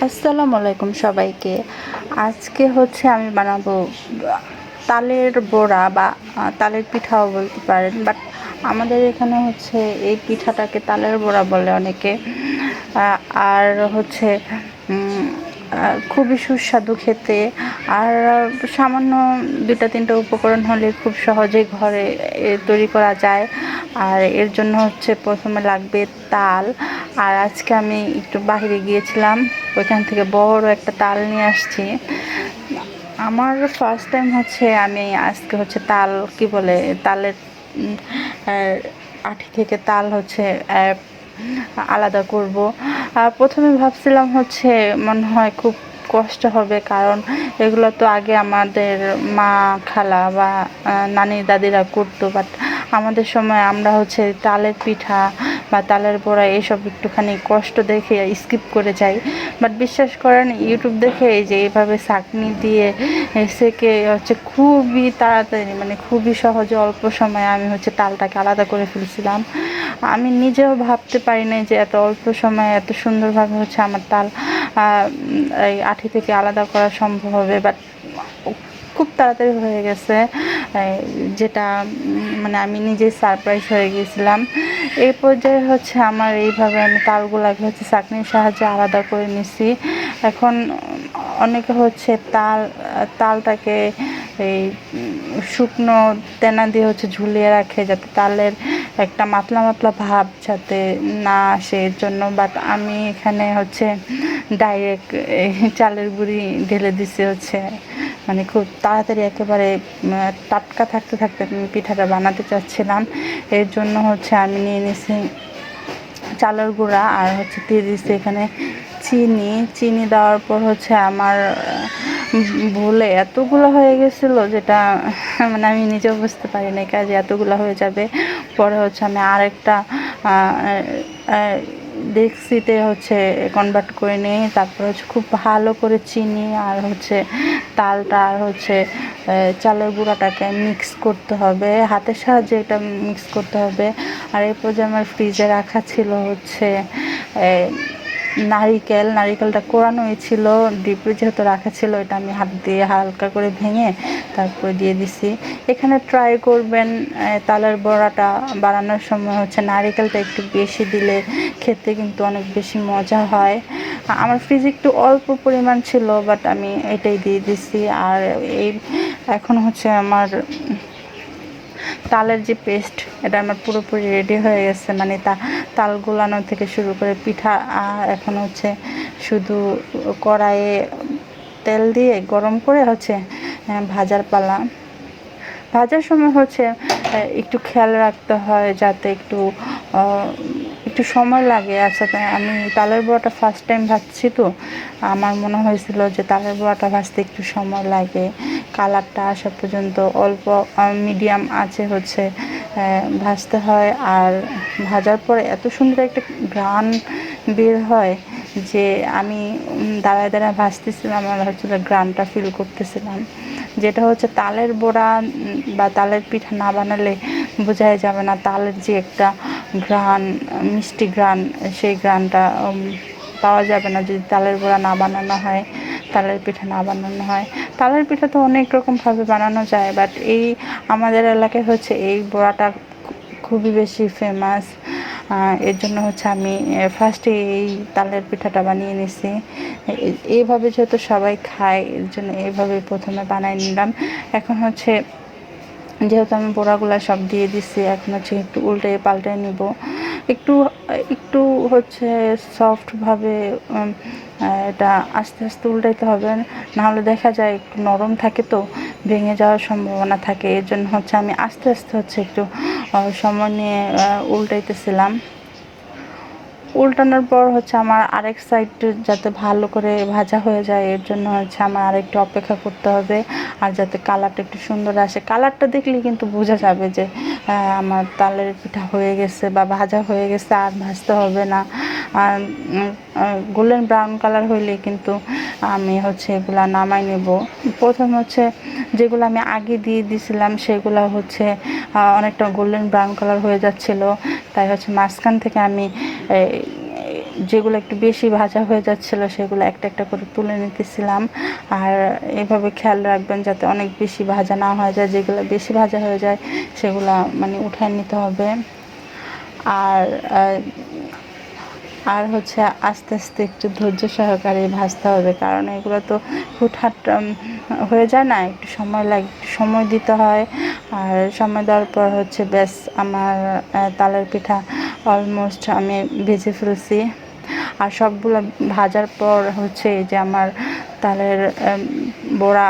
আসসালামু আলাইকুম সবাইকে। আজকে হচ্ছে আমি বানাবো তালের বড়া বা তালের পিঠাও বলতে পারেন। বাট আমাদের এখানে হচ্ছে এই পিঠাটাকে তালের বড়া বলে অনেকে। আর হচ্ছে খুবই সুস্বাদু খেতে। আর সামান্য ২-৩টা উপকরণ হলে খুব সহজেই ঘরে তৈরি করা যায়। আর এর জন্য হচ্ছে প্রথমে লাগবে তাল। আর আজকে আমি একটু বাইরে গিয়েছিলাম, ওইখান থেকে বড় একটা তাল নিয়ে আসছি। আমার ফার্স্ট টাইম হচ্ছে আমি আজকে হচ্ছে তাল কি বলে তালের আঠি থেকে তাল হচ্ছে আলাদা করব। প্রথমে ভাবছিলাম হচ্ছে মনে হয় খুব কষ্ট হবে, কারণ এগুলো তো আগে আমাদের মা খালা বা নানি দাদিরা করতো। বাট আমাদের সময় আমরা হচ্ছে তালের পিঠা বা তালের বড়া এইসব একটুখানি কষ্ট দেখে স্কিপ করে যাই। বাট বিশ্বাস করেন, ইউটিউব দেখে এই যে এইভাবে ছাঁকনি দিয়ে সেকে হচ্ছে খুবই তাড়াতাড়ি, মানে খুবই সহজে অল্প সময়ে আমি হচ্ছে তালটাকে আলাদা করে ফেলছিলাম। আমি নিজেও ভাবতে পারি নাই যে এত অল্প সময়ে এত সুন্দরভাবে হচ্ছে আমার তাল এই আঠি থেকে আলাদা করা সম্ভব হবে। বাট খুব তাড়াতাড়ি হয়ে গেছে, যেটা মানে আমি নিজেই সারপ্রাইজ হয়ে গিয়েছিলাম। এই পর্যায়ে হচ্ছে আমার এইভাবে আমি তালগুলাকে হচ্ছে ছাঁকনির সাহায্যে আলাদা করে নিছি। এখন অনেকে হচ্ছে তালটাকে এই শুকনো তেনা দিয়ে হচ্ছে ঝুলিয়ে রাখে, যাতে তালের একটা মাতলা মাতলা ভাব যাতে না আসে এর জন্য। বাট আমি এখানে হচ্ছে ডাইরেক্ট চালের গুঁড়ি ঢেলে দিছি হচ্ছে, মানে খুব তাড়াতাড়ি একেবারে টাটকা থাকতে থাকতে আমি পিঠাটা বানাতে চাচ্ছিলাম। এর জন্য হচ্ছে আমি নিয়ে নিছি চালের গুঁড়া, আর হচ্ছে দিয়ে দিচ্ছি এখানে চিনি দেওয়ার পর হচ্ছে আমার ভুলে এতগুলো হয়ে গেছিলো, যেটা মানে আমি নিজেও বুঝতে পারি না কাজে এতগুলো হয়ে যাবে। পরে হচ্ছে আমি আরেকটা ডেক্সিতে হচ্ছে কনভার্ট করে নিই। তারপর হচ্ছে খুব ভালো করে চিনি আর হচ্ছে তালটা আর হচ্ছে চালের গুঁড়াটাকে মিক্স করতে হবে, হাতের সাহায্যে এটা মিক্স করতে হবে। আর এরপর যে আমার ফ্রিজে রাখা ছিল হচ্ছে নারিকেলটা কোরানোই ছিল, ডিপে যেহেতু রাখা ছিল, এটা আমি হাত দিয়ে হালকা করে ভেঙে তারপরে দিয়ে দিছি। এখানে ট্রাই করবেন তালের বড়াটা বানানোর সময় হচ্ছে নারিকেলটা একটু বেশি দিলে খেতে কিন্তু অনেক বেশি মজা হয়। আমার ফ্রিজে একটু অল্প পরিমাণ ছিল, বাট আমি এটাই দিয়ে দিছি। আর এখন হচ্ছে আমার তালের যে পেস্ট, এটা আমার পুরোপুরি রেডি হয়ে গেছে। মানে তাল গোলানো থেকে শুরু করে পিঠা, এখন হচ্ছে শুধু কড়াইয়ে তেল দিয়ে গরম করে হচ্ছে ভাজার পালা। ভাজার সময় হচ্ছে একটু খেয়াল রাখতে হয় যাতে একটু সময় লাগে। আচ্ছা, আমি তালের বড়াটা ফার্স্ট টাইম ভাজছি, তো আমার মনে হয়েছিল যে তালের বড়াটা ভাজতে একটু সময় লাগে, কালারটা আসা পর্যন্ত অল্প মিডিয়াম আঁচে হচ্ছে ভাজতে হয়। আর ভাজার পরে এত সুন্দর একটা ঘ্রাণ বের হয় যে আমি দাঁড়ায় দাঁড়ায় ভাজতেছিলাম, আর হচ্ছে ঘ্রাণটা ফিল করতেছিলাম, যেটা হচ্ছে তালের বড়া বা তালের পিঠা না বানালে বোঝাই যাবে না তালের যে একটা ঘ্রাণ, মিষ্টি ঘ্রাণ, সেই ঘ্রাণটা পাওয়া যাবে না যদি তালের বড়া না বানানো হয়, তালের পিঠা না বানানো হয়। তালের পিঠা তো অনেক রকমভাবে বানানো যায়, বাট আমাদের এলাকায় হচ্ছে এই বড়াটা খুবই বেশি ফেমাস। এর জন্য হচ্ছে আমি ফার্স্টে এই তালের পিঠাটা বানিয়ে নিছি। এইভাবে যেহেতু সবাই খায়, এর জন্য এইভাবে প্রথমে বানিয়ে নিলাম। এখন হচ্ছে যেহেতু আমি বড়াগুলা সব দিয়ে দিচ্ছি, এখন হচ্ছে একটু উল্টে পাল্টে নিব। একটু একটু হচ্ছে সফটভাবে এটা আস্তে আস্তে উল্টাইতে হবে, নাহলে দেখা যায় একটু নরম থাকে তো ভেঙে যাওয়ার সম্ভাবনা থাকে। এর জন্য হচ্ছে আমি আস্তে আস্তে হচ্ছে একটু সময় নিয়ে উল্টাইতেছিলাম। উল্টানোর পর হচ্ছে আমার আরেক সাইড যাতে ভালো করে ভাজা হয়ে যায়, এর জন্য হচ্ছে আমার আরেকটু অপেক্ষা করতে হবে। আর যাতে কালারটা একটু সুন্দর আসে, কালারটা দেখলেই কিন্তু বোঝা যাবে যে আমার তালের পিঠা হয়ে গেছে বা ভাজা হয়ে গেছে, আর ভাজতে হবে না। আর গোল্ডেন ব্রাউন কালার হইলে কিন্তু আমি হচ্ছে এগুলা নামাই নেব। প্রথম হচ্ছে যেগুলো আমি আগে দিয়ে দিয়েছিলাম সেগুলো হচ্ছে অনেকটা গোল্ডেন ব্রাউন কালার হয়ে যাচ্ছিল, তাই হচ্ছে মাঝখান থেকে আমি যেগুলো একটু বেশি ভাজা হয়ে যাচ্ছিল সেগুলো একটা একটা করে তুলে নিতেছিলাম। আর এভাবে খেয়াল রাখবেন যাতে অনেক বেশি ভাজা না হয়ে যায়, যেগুলো বেশি ভাজা হয়ে যায় সেগুলো মানে উঠায় নিতে হবে। আর আর হচ্ছে আস্তে আস্তে একটু ধৈর্য সহকারে ভাজতে হবে, কারণ এগুলো তো হুটহাট হয়ে যায় না, একটু সময় লাগে, একটু সময় দিতে হয়। আর সময় দেওয়ার পর হচ্ছে ব্যাস আমার তালের পিঠা অলমোস্ট আমি ভেজে ফেলছি। আর সবগুলো ভাজার পর হচ্ছে এই যে আমার তালের বড়া